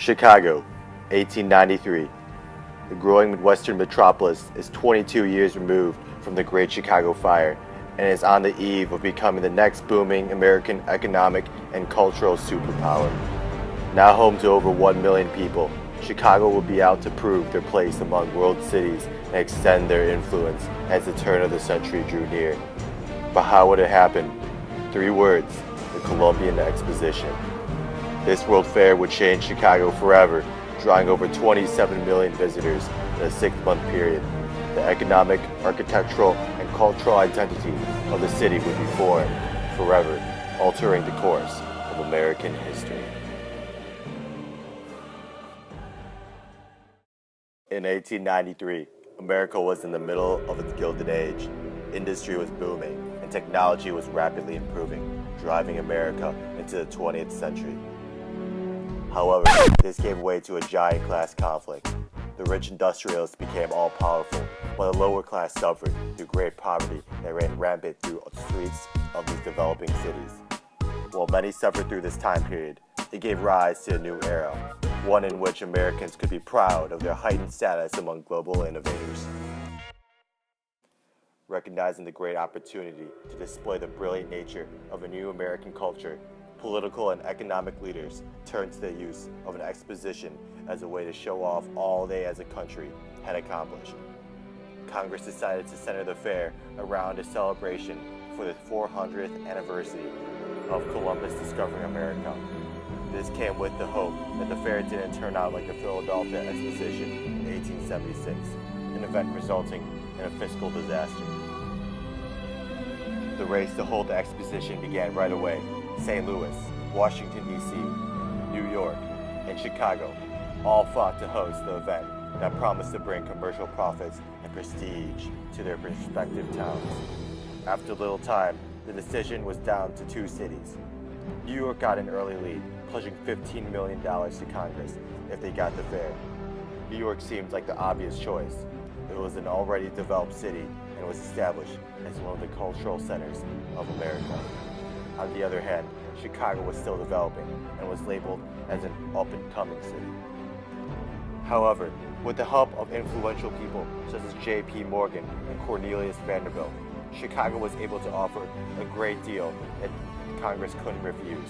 Chicago, 1893. The growing Midwestern metropolis is 22 years removed from the Great Chicago Fire and is on the eve of becoming the next booming American economic and cultural superpower. Now home to over 1 million people, Chicago will be out to prove their place among world cities and extend their influence as the turn of the century drew near. But how would it happen? 3 words: the Columbian Exposition. This World Fair would change Chicago forever, drawing over 27 million visitors in a 6-month period. The economic, architectural, and cultural identity of the city would be formed forever, altering the course of American history. In 1893, America was in the middle of its Gilded Age. Industry was booming, and technology was rapidly improving, driving America into the 20th century. However, this gave way to a giant class conflict. The rich industrialists became all-powerful, while the lower class suffered through great poverty that ran rampant through the streets of these developing cities. While many suffered through this time period, it gave rise to a new era, one in which Americans could be proud of their heightened status among global innovators. Recognizing the great opportunity to display the brilliant nature of a new American culture, political and economic leaders turned to the use of an exposition as a way to show off all they as a country had accomplished. Congress decided to center the fair around a celebration for the 400th anniversary of Columbus discovering America. This came with the hope that the fair didn't turn out like the Philadelphia Exposition in 1876, an event resulting in a fiscal disaster. The race to hold the exposition began right away. St. Louis, Washington, D.C., New York, and Chicago all fought to host the event that promised to bring commercial profits and prestige to their respective towns. After little time, the decision was down to 2 cities. New York got an early lead, pledging $15 million to Congress if they got the fair. New York seemed like the obvious choice. It was an already developed city and was established as one of the cultural centers of America. On the other hand, Chicago was still developing and was labeled as an up-and-coming city. However, with the help of influential people such as J.P. Morgan and Cornelius Vanderbilt, Chicago was able to offer a great deal that Congress couldn't refuse.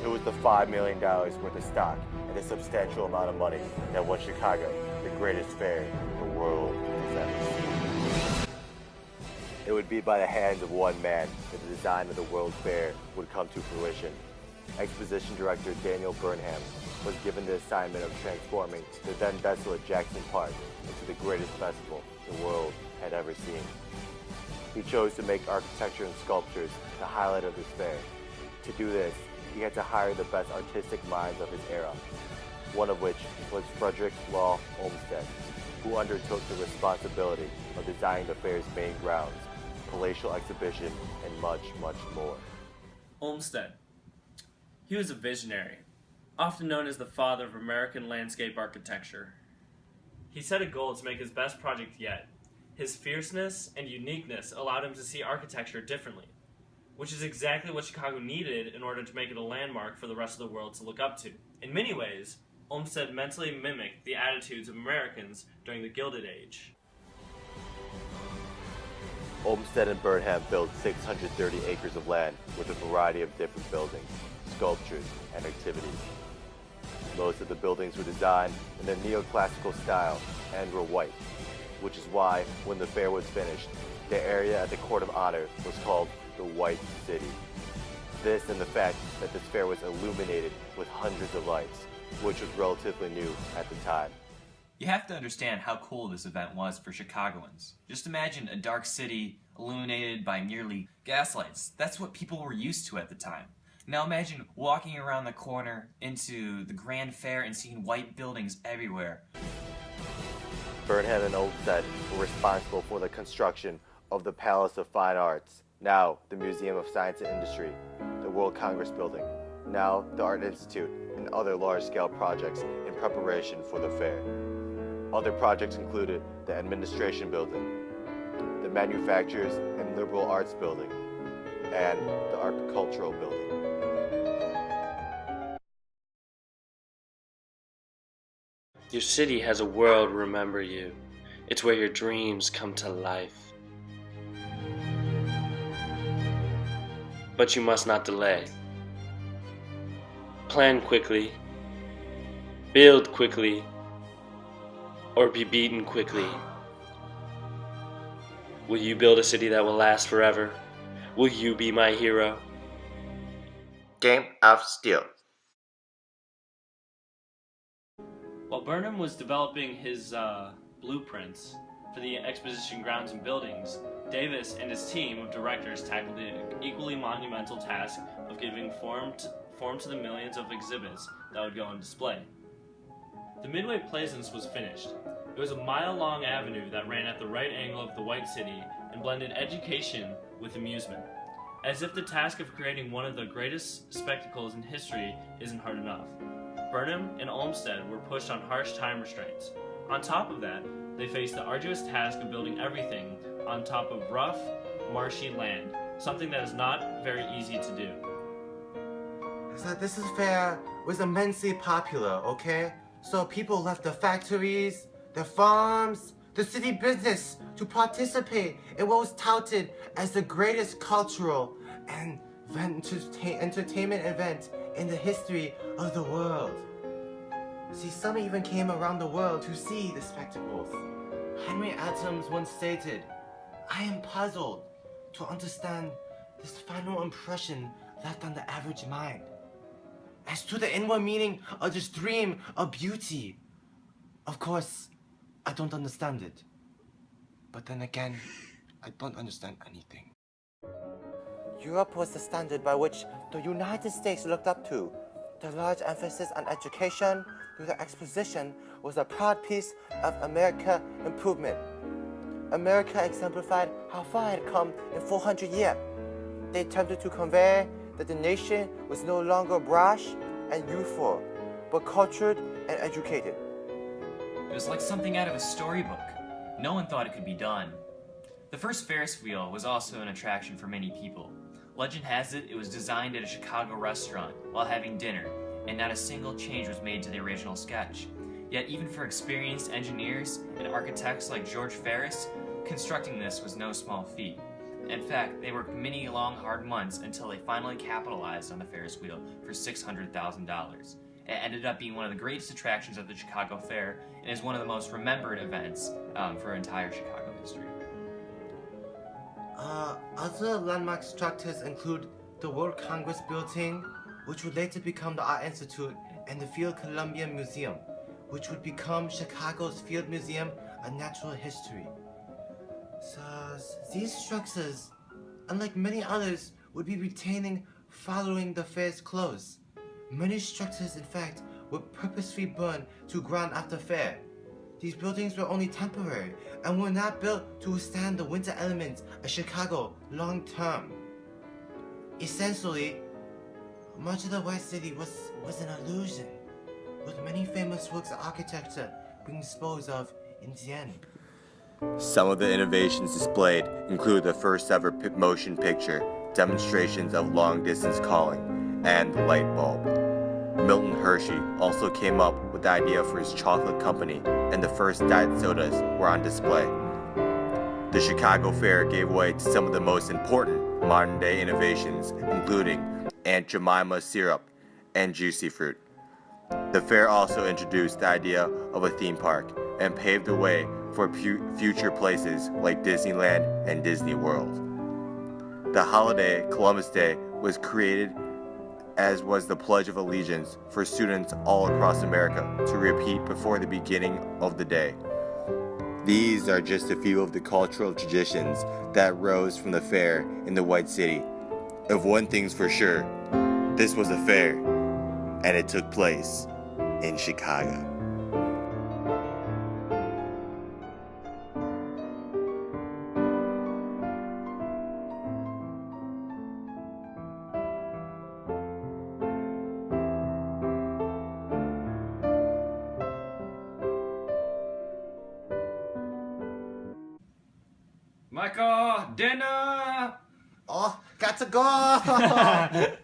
It was the $5 million worth of stock and a substantial amount of money that won Chicago the greatest fair the world has ever seen. It would be by the hands of one man that the design of the World Fair would come to fruition. Exposition Director Daniel Burnham was given the assignment of transforming the then desolate Jackson Park into the greatest festival the world had ever seen. He chose to make architecture and sculptures the highlight of this fair. To do this, he had to hire the best artistic minds of his era, one of which was Frederick Law Olmsted, who undertook the responsibility of designing the fair's main grounds, palatial exhibition, and much, much more. Olmsted. He was a visionary, often known as the father of American landscape architecture. He set a goal to make his best project yet. His fierceness and uniqueness allowed him to see architecture differently, which is exactly what Chicago needed in order to make it a landmark for the rest of the world to look up to. In many ways, Olmsted mentally mimicked the attitudes of Americans during the Gilded Age. Olmsted and Burnham built 630 acres of land with a variety of different buildings, sculptures, and activities. Most of the buildings were designed in the neoclassical style and were white, which is why, when the fair was finished, the area at the Court of Honor was called the White City. This and the fact that this fair was illuminated with hundreds of lights, which was relatively new at the time. You have to understand how cool this event was for Chicagoans. Just imagine a dark city illuminated by merely gaslights. That's what people were used to at the time. Now imagine walking around the corner into the Grand Fair and seeing white buildings everywhere. Burnham and Olmsted were responsible for the construction of the Palace of Fine Arts, now the Museum of Science and Industry, the World Congress Building, now the Art Institute, and other large-scale projects in preparation for the fair. Other projects included the Administration Building, the Manufacturers and Liberal Arts Building, and the Agricultural Building. Your city has a world remember you. It's where your dreams come to life. But you must not delay. Plan quickly, build quickly, or be beaten quickly. Will you build a city that will last forever? Will you be my hero? Game of Steel. While Burnham was developing his blueprints for the exposition grounds and buildings, Davis and his team of directors tackled the equally monumental task of giving form to the millions of exhibits that would go on display. The Midway Plaisance was finished. It was a mile-long avenue that ran at the right angle of the White City and blended education with amusement. As if the task of creating one of the greatest spectacles in history isn't hard enough. Burnham and Olmsted were pushed on harsh time restraints. On top of that, they faced the arduous task of building everything on top of rough, marshy land, something that is not very easy to do. So this fair was immensely popular, okay? So people left their factories, their farms, the city business to participate in what was touted as the greatest cultural and entertainment event in the history of the world. See, some even came around the world to see the spectacles. Henry Adams once stated, "I am puzzled to understand this final impression left on the average mind. As to the inward meaning of this dream of beauty, of course, I don't understand it. But then again, I don't understand anything." Europe was the standard by which the United States looked up to. The large emphasis on education through the exposition was a proud piece of American improvement. America exemplified how far it had come in 400 years. They attempted to convey that the nation was no longer brash and youthful, but cultured and educated. It was like something out of a storybook. No one thought it could be done. The first Ferris wheel was also an attraction for many people. Legend has it was designed at a Chicago restaurant while having dinner, and not a single change was made to the original sketch. Yet even for experienced engineers and architects like George Ferris, constructing this was no small feat. In fact, they worked many long, hard months until they finally capitalized on the Ferris wheel for $600,000. It ended up being one of the greatest attractions of the Chicago Fair and is one of the most remembered events for entire Chicago history. Other landmark structures include the World Congress Building, which would later become the Art Institute, and the Field Columbian Museum, which would become Chicago's Field Museum of Natural History. So these structures, unlike many others, would be retaining following the fair's close. Many structures, in fact, were purposefully burned to ground after fair. These buildings were only temporary and were not built to withstand the winter elements of Chicago long term. Essentially, much of the West City was an illusion, with many famous works of architecture being disposed of in the end. Some of the innovations displayed include the first ever motion picture, demonstrations of long-distance calling, and the light bulb. Milton Hershey also came up with the idea for his chocolate company, and the first diet sodas were on display. The Chicago Fair gave way to some of the most important modern-day innovations, including Aunt Jemima syrup and juicy fruit. The fair also introduced the idea of a theme park and paved the way for future places like Disneyland and Disney World. The holiday Columbus Day was created as was the Pledge of Allegiance for students all across America to repeat before the beginning of the day. These are just a few of the cultural traditions that rose from the fair in the White City. If one thing's for sure, this was a fair, and it took place in Chicago. Michael, dinner! Oh, got to go!